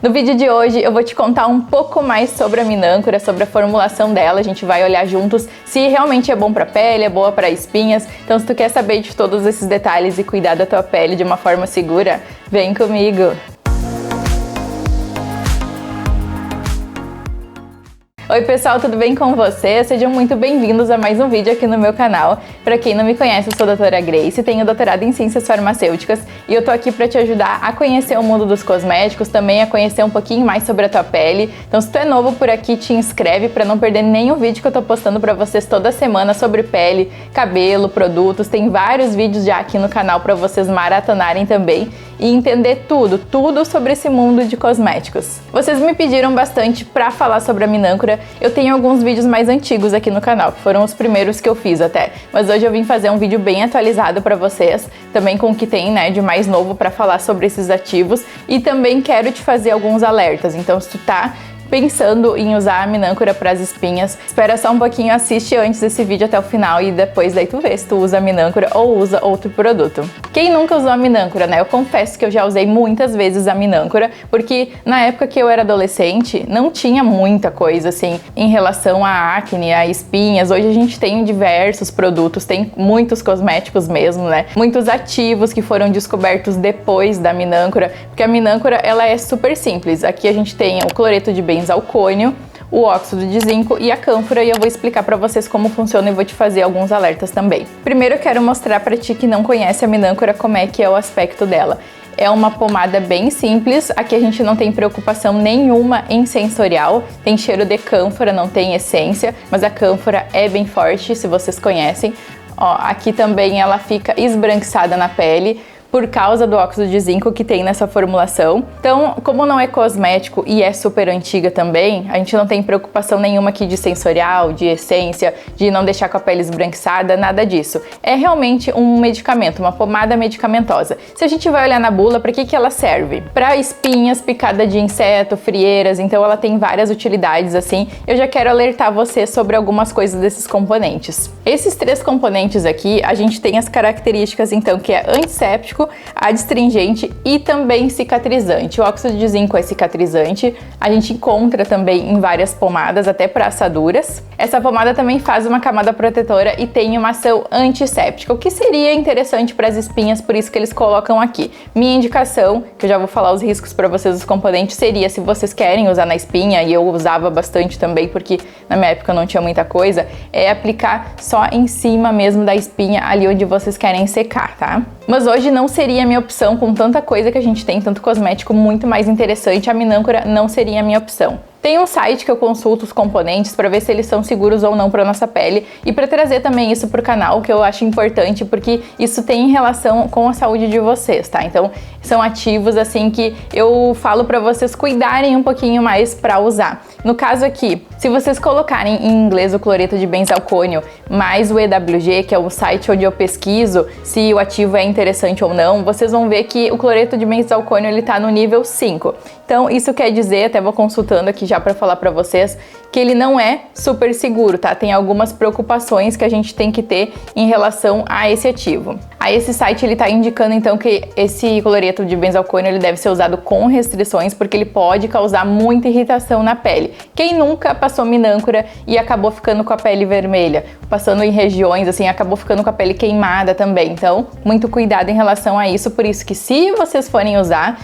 No vídeo de hoje eu vou te contar um pouco mais sobre a minâncora, sobre a formulação dela. A gente vai olhar juntos se realmente é bom para pele, é boa para espinhas. Então, se tu quer saber de todos esses detalhes e cuidar da tua pele de uma forma segura, vem comigo! Oi pessoal, tudo bem com vocês? Sejam muito bem-vindos a mais um vídeo aqui no meu canal. Para quem não me conhece, eu sou a doutora Grace, tenho doutorado em Ciências Farmacêuticas e eu tô aqui para te ajudar a conhecer o mundo dos cosméticos, também a conhecer um pouquinho mais sobre a tua pele. Então, se tu é novo por aqui, te inscreve para não perder nenhum vídeo que eu tô postando para vocês toda semana sobre pele, cabelo, produtos. Tem vários vídeos já aqui no canal para vocês maratonarem também e entender tudo sobre esse mundo de cosméticos. Vocês me pediram bastante para falar sobre a minâncora. Eu tenho alguns vídeos mais antigos aqui no canal, que foram os primeiros que eu fiz até, mas hoje eu vim fazer um vídeo bem atualizado para vocês, também com o que tem, né, de mais novo para falar sobre esses ativos, e também quero te fazer alguns alertas. Então, se tu tá pensando em usar a minâncora para as espinhas, espera só um pouquinho, assiste antes desse vídeo até o final e depois daí tu vê se tu usa a minâncora ou usa outro produto. Quem nunca usou a minâncora, né? Eu confesso que eu já usei muitas vezes a minâncora, porque na época que eu era adolescente não tinha muita coisa assim em relação à acne, a espinhas. Hoje a gente tem diversos produtos, tem muitos cosméticos mesmo, né? Muitos ativos que foram descobertos depois da minâncora, porque a minâncora ela é super simples. Aqui a gente tem o cloreto de benzalcônio, o óxido de zinco e a cânfora, e eu vou explicar para vocês como funciona e vou te fazer alguns alertas também. Primeiro eu quero mostrar para ti que não conhece a minâncora como é que é o aspecto dela. É uma pomada bem simples, aqui a gente não tem preocupação nenhuma em sensorial, tem cheiro de cânfora, não tem essência, mas a cânfora é bem forte, se vocês conhecem. Ó, aqui também ela fica esbranquiçada na pele, por causa do óxido de zinco que tem nessa formulação. Então, como não é cosmético e é super antiga também, a gente não tem preocupação nenhuma aqui de sensorial, de essência, de não deixar com a pele esbranquiçada, nada disso. É realmente um medicamento, uma pomada medicamentosa. Se a gente vai olhar na bula, para que ela serve? Para espinhas, picada de inseto, frieiras, então ela tem várias utilidades assim. Eu já quero alertar você sobre algumas coisas desses componentes. Esses três componentes aqui, a gente tem as características então que é antisséptico, adstringente e também cicatrizante. O óxido de zinco é cicatrizante, a gente encontra também em várias pomadas, até para assaduras. Essa pomada também faz uma camada protetora e tem uma ação antisséptica, o que seria interessante para as espinhas, por isso que eles colocam aqui. Minha indicação, que eu já vou falar os riscos para vocês dos componentes, seria, se vocês querem usar na espinha, e eu usava bastante também, porque na minha época não tinha muita coisa, é aplicar só em cima mesmo da espinha, ali onde vocês querem secar, tá? Mas hoje não seria a minha opção, com tanta coisa que a gente tem, tanto cosmético muito mais interessante, a minâncora não seria a minha opção. Tem um site que eu consulto os componentes para ver se eles são seguros ou não para nossa pele e para trazer também isso para o canal, que eu acho importante, porque isso tem relação com a saúde de vocês, tá? Então, são ativos assim que eu falo para vocês cuidarem um pouquinho mais para usar. No caso aqui, se vocês colocarem em inglês o cloreto de benzalcônio mais o EWG, que é o site onde eu pesquiso se o ativo é interessante ou não, vocês vão ver que o cloreto de benzalcônio ele tá no nível 5. Então, isso quer dizer, até vou consultando aqui já para falar para vocês, que ele não é super seguro, tá? Tem algumas preocupações que a gente tem que ter em relação a esse ativo. Aí esse site ele tá indicando então que esse cloreto de benzalcônio ele deve ser usado com restrições, porque ele pode causar muita irritação na pele. Quem nunca passou minâncora e acabou ficando com a pele vermelha? Passando em regiões assim, acabou ficando com a pele queimada também. Então, muito cuidado em relação a isso, por isso que se vocês forem usar,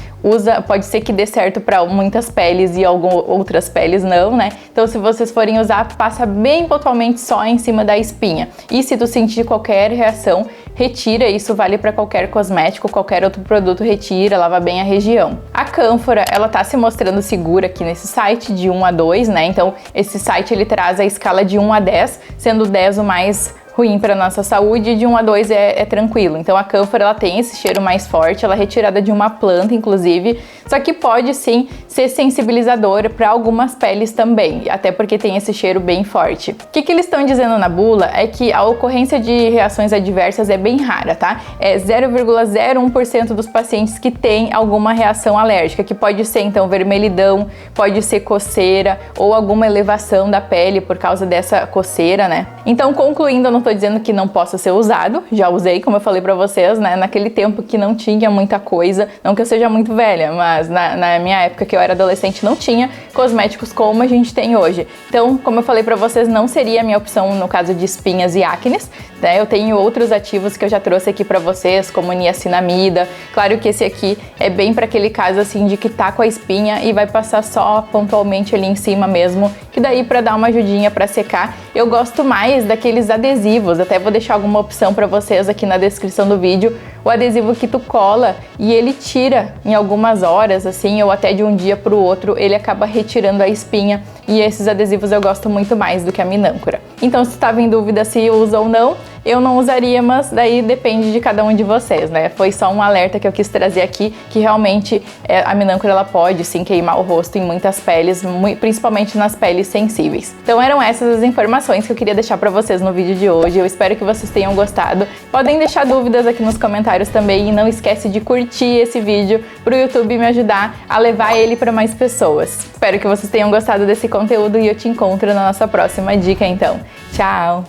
pode ser que dê certo para muitas peles e outras peles não, né? Então, se vocês forem usar, passa bem pontualmente só em cima da espinha. E se tu sentir qualquer reação, retira, isso vale para qualquer cosmético, qualquer outro produto, retira, lava bem a região. A cânfora, ela tá se mostrando segura aqui nesse site, de 1 a 2, né? Então, esse site ele traz a escala de 1 a 10, sendo 10 o mais ruim para nossa saúde, e de 1 a 2 é tranquilo. Então a cânfora ela tem esse cheiro mais forte, ela é retirada de uma planta inclusive, só que pode sim ser sensibilizadora para algumas peles também, até porque tem esse cheiro bem forte. O que eles estão dizendo na bula é que a ocorrência de reações adversas é bem rara, tá? É 0,01% dos pacientes que tem alguma reação alérgica, que pode ser então vermelhidão, pode ser coceira ou alguma elevação da pele por causa dessa coceira, né? Então, concluindo, eu não tô dizendo que não possa ser usado, já usei, como eu falei pra vocês, né, naquele tempo que não tinha muita coisa, não que eu seja muito velha, mas na minha época que eu era adolescente não tinha cosméticos como a gente tem hoje. Então, como eu falei pra vocês, não seria a minha opção no caso de espinhas e acnes, né? Eu tenho outros ativos que eu já trouxe aqui pra vocês, como niacinamida. Claro que esse aqui é bem pra aquele caso assim de que tá com a espinha e vai passar só pontualmente ali em cima mesmo, que daí pra dar uma ajudinha pra secar. Eu gosto mais daqueles adesivos, até vou deixar alguma opção pra vocês aqui na descrição do vídeo, o adesivo que tu cola e ele tira em algumas horas, assim, ou até de um dia pro outro, ele acaba retirando a espinha, e esses adesivos eu gosto muito mais do que a minâncora. Então, se tu tava em dúvida se usa ou não, eu não usaria, mas daí depende de cada um de vocês, né? Foi só um alerta que eu quis trazer aqui, que realmente a minâncora ela pode sim queimar o rosto em muitas peles, principalmente nas peles sensíveis. Então eram essas as informações que eu queria deixar pra vocês no vídeo de hoje. Eu espero que vocês tenham gostado. Podem deixar dúvidas aqui nos comentários também e não esquece de curtir esse vídeo pro YouTube me ajudar a levar ele para mais pessoas. Espero que vocês tenham gostado desse conteúdo e eu te encontro na nossa próxima dica então. Tchau!